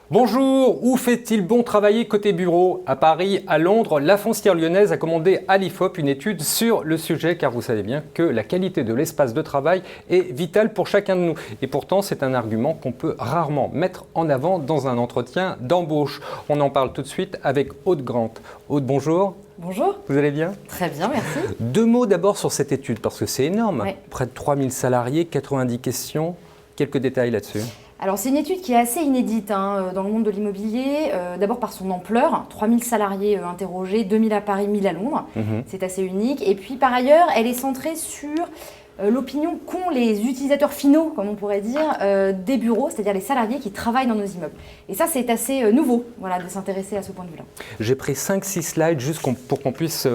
Bonjour, où fait-il bon travailler côté bureau? À Paris, à Londres, la foncière lyonnaise a commandé à l'IFOP une étude sur le sujet car vous savez bien que la qualité de l'espace de travail est vitale pour chacun de nous. Et pourtant, c'est un argument qu'on peut rarement mettre en avant dans un entretien d'embauche. On en parle tout de suite avec Aude Grant. Aude, bonjour. Bonjour. Vous allez bien? Très bien, merci. Deux mots d'abord sur cette étude parce que c'est énorme. Oui. Près de 3000 salariés, 90 questions. Quelques détails là-dessus. Alors c'est une étude qui est assez inédite dans le monde de l'immobilier, d'abord par son ampleur, 3000 salariés interrogés, 2000 à Paris, 1000 à Londres, c'est assez unique. Et puis par ailleurs, elle est centrée sur l'opinion qu'ont les utilisateurs finaux, comme on pourrait dire, des bureaux, c'est-à-dire les salariés qui travaillent dans nos immeubles. Et ça c'est assez nouveau de s'intéresser à ce point de vue-là. J'ai pris 5-6 slides juste pour qu'on puisse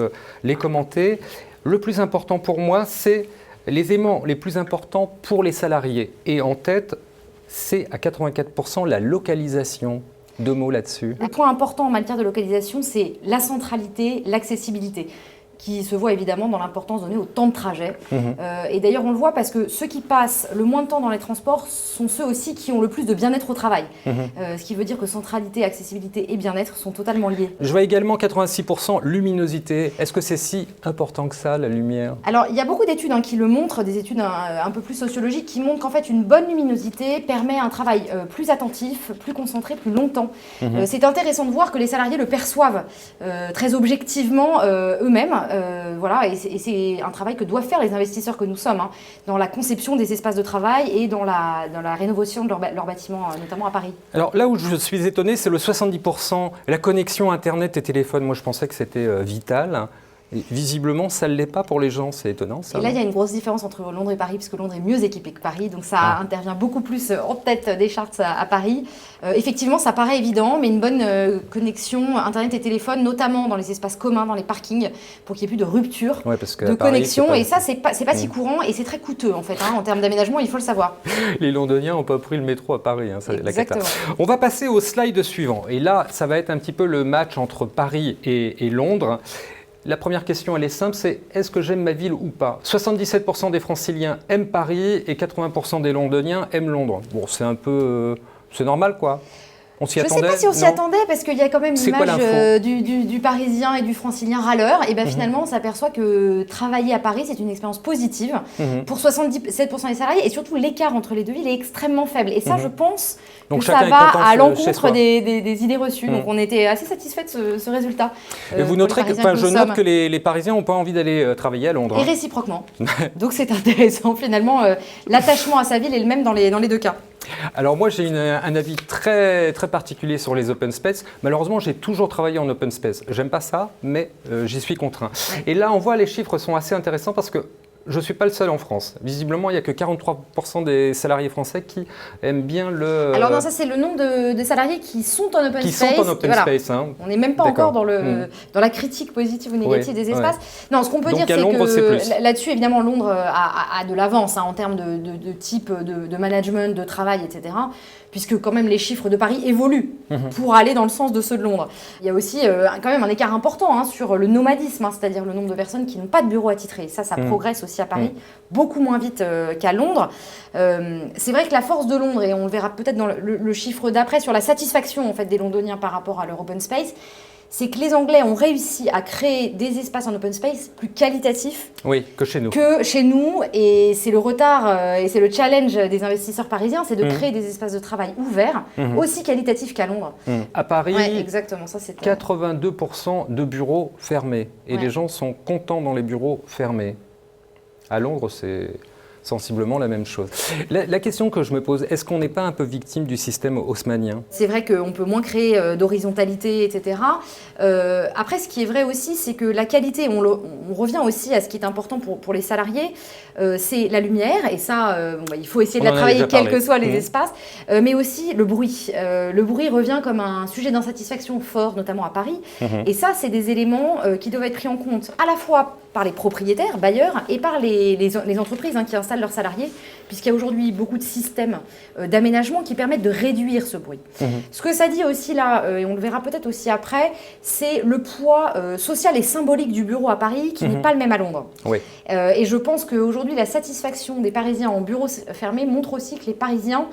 les commenter. Le plus important pour moi, c'est les éléments les plus importants pour les salariés. Et en tête, c'est à 84% la localisation. Deux mots là-dessus. Un point important en matière de localisation, c'est la centralité, l'accessibilité, qui se voit évidemment dans l'importance donnée au temps de trajet. Et d'ailleurs, on le voit parce que ceux qui passent le moins de temps dans les transports sont ceux aussi qui ont le plus de bien-être au travail. Ce qui veut dire que centralité, accessibilité et bien-être sont totalement liés. Je vois également 86% luminosité. Est-ce que c'est si important que ça, la lumière? Alors, il y a beaucoup d'études qui le montrent, des études un peu plus sociologiques, qui montrent qu'en fait, une bonne luminosité permet un travail plus attentif, plus concentré, plus longtemps. C'est intéressant de voir que les salariés le perçoivent très objectivement eux-mêmes. Et c'est un travail que doivent faire les investisseurs que nous sommes dans la conception des espaces de travail et dans la rénovation de leurs bâtiments, notamment à Paris. Alors là où je suis étonné, c'est le 70%, la connexion Internet et téléphone. Moi, je pensais que c'était vital. Et visiblement, ça ne l'est pas pour les gens, c'est étonnant ça. Et là, il y a une grosse différence entre Londres et Paris, puisque Londres est mieux équipé que Paris, donc ça intervient beaucoup plus en tête des charts à Paris. Effectivement, ça paraît évident, mais une bonne connexion Internet et téléphone, notamment dans les espaces communs, dans les parkings, pour qu'il n'y ait plus de rupture de connexion. Et ça, c'est pas si courant et c'est très coûteux en fait, en termes d'aménagement, il faut le savoir. Les Londoniens n'ont pas pris le métro à Paris, c'est la cata. Exactement. On va passer au slide suivant. Et là, ça va être un petit peu le match entre Paris et Londres. La première question, elle est simple, c'est est-ce que j'aime ma ville ou pas? 77% des Franciliens aiment Paris et 80% des Londoniens aiment Londres. Bon, c'est un peu... c'est normal, quoi. On s'y attendait? Je ne sais pas si on s'y attendait, parce qu'il y a quand même l'image du Parisien et du Francilien râleur. Et bien finalement, on s'aperçoit que travailler à Paris, c'est une expérience positive pour 77% des salariés. Et surtout, l'écart entre les deux villes est extrêmement faible. Et ça, je pense que ça va à l'encontre des idées reçues. Donc on était assez satisfaits de ce résultat. Et vous noterez je note que les Parisiens n'ont pas envie d'aller travailler à Londres. Et réciproquement. Donc c'est intéressant. Finalement, l'attachement à sa ville est le même dans les deux cas. Alors moi j'ai un avis très particulier sur les open space. Malheureusement j'ai toujours travaillé en open space. J'aime pas ça, mais j'y suis contraint. Et là on voit les chiffres sont assez intéressants parce que je ne suis pas le seul en France. Visiblement, il n'y a que 43% des salariés français qui aiment bien le... Alors non, ça c'est le nombre de salariés qui sont en open space. Space. On n'est même pas encore dans la critique positive ou négative des espaces. Non, ce qu'on peut dire, c'est que là-dessus, évidemment, Londres a de l'avance en termes de type de management, de travail, etc. Puisque quand même les chiffres de Paris évoluent pour aller dans le sens de ceux de Londres. Il y a aussi quand même un écart important sur le nomadisme, c'est-à-dire le nombre de personnes qui n'ont pas de bureau attitré. Ça progresse aussi à Paris, beaucoup moins vite qu'à Londres. C'est vrai que la force de Londres, et on le verra peut-être dans le chiffre d'après, sur la satisfaction en fait, des Londoniens par rapport à leur open space, c'est que les Anglais ont réussi à créer des espaces en open space plus qualitatifs que chez nous. Et c'est le retard et c'est le challenge des investisseurs parisiens, c'est de créer des espaces de travail ouverts, aussi qualitatifs qu'à Londres. À Paris, exactement, ça, 82% de bureaux fermés. Et les gens sont contents dans les bureaux fermés. À Londres, c'est sensiblement la même chose. La question que je me pose, est-ce qu'on n'est pas un peu victime du système haussmannien? C'est vrai qu'on peut moins créer d'horizontalité, etc. Après, ce qui est vrai aussi, c'est que la qualité, on revient aussi à ce qui est important pour les salariés, c'est la lumière, et ça, il faut essayer de la travailler quels que soient les espaces, mais aussi le bruit. Le bruit revient comme un sujet d'insatisfaction fort, notamment à Paris, et ça, c'est des éléments qui doivent être pris en compte à la fois par les propriétaires, bailleurs, et par les entreprises qui installent installent leurs salariés, puisqu'il y a aujourd'hui beaucoup de systèmes d'aménagement qui permettent de réduire ce bruit. Ce que ça dit aussi là, et on le verra peut-être aussi après, c'est le poids social et symbolique du bureau à Paris qui n'est pas le même à Londres. Oui. Et je pense qu'aujourd'hui, la satisfaction des Parisiens en bureau fermé montre aussi que les Parisiens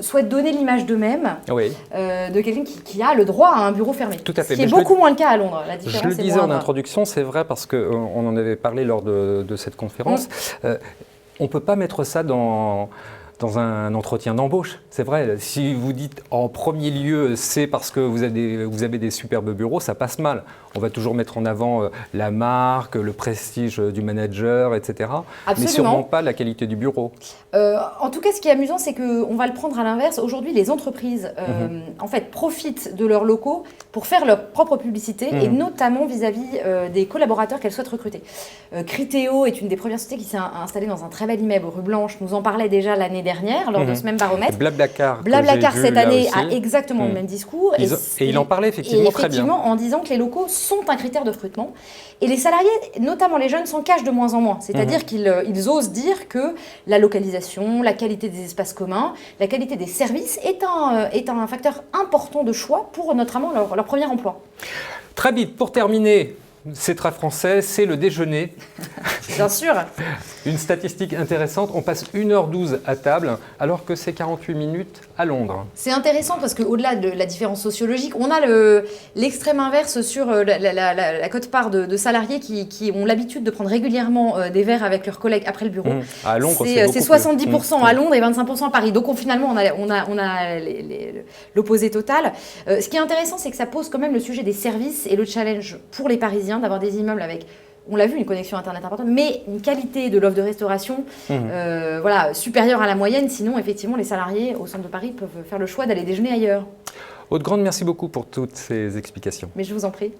souhaitent donner l'image d'eux-mêmes de quelqu'un qui a le droit à un bureau fermé. Tout à fait. Ce qui est beaucoup moins le cas à Londres. La différence je le disais en introduction, c'est vrai parce qu'on en avait parlé lors de cette conférence. On ne peut pas mettre ça dans un entretien d'embauche. C'est vrai, si vous dites en premier lieu, c'est parce que vous avez des superbes bureaux, ça passe mal. On va toujours mettre en avant la marque, le prestige du manager, etc. Absolument. Mais sûrement pas la qualité du bureau. En tout cas, ce qui est amusant, c'est qu'on va le prendre à l'inverse. Aujourd'hui, les entreprises en fait, profitent de leurs locaux pour faire leur propre publicité, et notamment vis-à-vis des collaborateurs qu'elles souhaitent recruter. Criteo est une des premières sociétés qui s'est installée dans un très bel immeuble rue Blanche, nous en parlait déjà l'année dernière, lors de ce même baromètre. Blablacar cette année a exactement le même discours. Et il en parlait effectivement très bien. En disant que les locaux sont un critère de recrutement. Et les salariés, notamment les jeunes, s'en cachent de moins en moins. C'est-à-dire qu'ils osent dire que la localisation, la qualité des espaces communs, la qualité des services est un facteur important de choix pour notamment leur premier emploi. Très vite, pour terminer, c'est très français, c'est le déjeuner. Bien sûr. Une statistique intéressante, on passe 1h12 à table alors que c'est 48 minutes à Londres. C'est intéressant parce qu'au-delà de la différence sociologique, on a l'extrême inverse sur la quote-part de salariés qui ont l'habitude de prendre régulièrement des verres avec leurs collègues après le bureau. À Londres, c'est 70% à Londres et 25% à Paris. Donc finalement, on a l'opposé total. Ce qui est intéressant, c'est que ça pose quand même le sujet des services et le challenge pour les Parisiens d'avoir des immeubles avec, on l'a vu, une connexion Internet importante, mais une qualité de l'offre de restauration supérieure à la moyenne. Sinon, effectivement, les salariés au centre de Paris peuvent faire le choix d'aller déjeuner ailleurs. Aude Grande, merci beaucoup pour toutes ces explications. Mais je vous en prie.